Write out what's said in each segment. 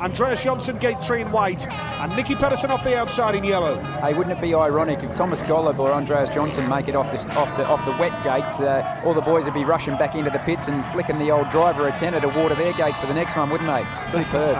Andreas Jonsson gate 3 in white, and Nicky Pedersen off the outside in yellow. Hey, wouldn't it be ironic if Thomas Golub or Andreas Jonsson make it off the wet gates? All the boys would be rushing back into the pits and flicking the old driver a tenner to water their gates for the next one, wouldn't they? Superb.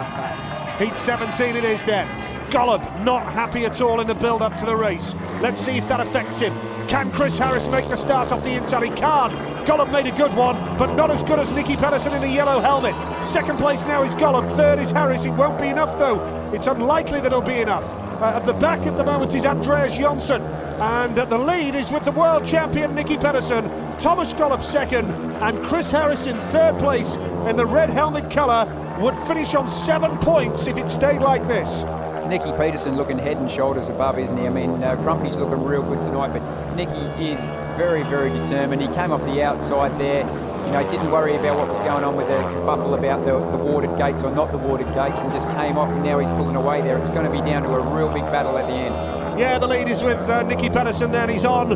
Heat 17 it is then. Golub not happy at all in the build-up to the race. Let's see if that affects him. Can Chris Harris make the start off the inside? He can't. Golub made a good one, but not as good as Nicky Pedersen in the yellow helmet. Second place now is Golub, third is Harris. It won't be enough though. It's unlikely that it'll be enough. At the back at the moment is Andreas Jonsson, and the lead is with the world champion Nicky Pedersen. Thomas Golub second, and Chris Harris in third place in the red helmet colour would finish on 7 points if it stayed like this. Nicky Pedersen looking head and shoulders above, isn't he? I mean, Crumpy's looking real good tonight, but Nicky is very, very determined. He came off the outside there, you know, didn't worry about what was going on with the kerfuffle about the watered gates or not the watered gates, and just came off, and now he's pulling away there. It's going to be down to a real big battle at the end. Yeah, the lead is with Nicky Pedersen then. He's on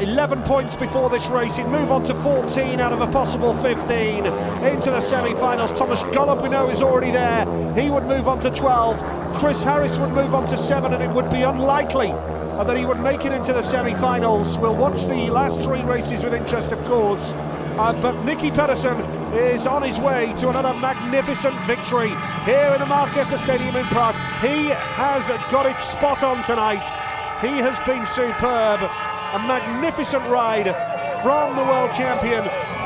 11 points before this race. He'd move on to 14 out of a possible 15 into the semi-finals. Thomas Golub, we know, is already there. He would move on to 12. Chris Harris would move on to 7, and it would be unlikely that he would make it into the semi-finals. We'll watch the last 3 races with interest, of course. But Nicky Pedersen is on his way to another magnificent victory here in the Marketa Stadium in Prague. He has got it spot on tonight. He has been superb. A magnificent ride from the world champion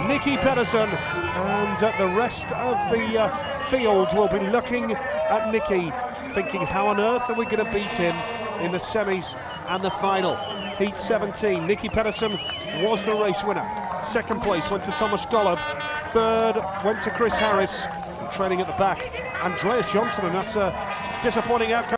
Nicky Pedersen, and the rest of the field will be looking at Nicky, thinking, how on earth are we going to beat him in the semis and the final? Heat 17, Nicky Pedersen was the race winner. Second place went to Thomas Golub. Third went to Chris Harris. And trailing at the back, Andreas Jonsson, and that's a disappointing outcome.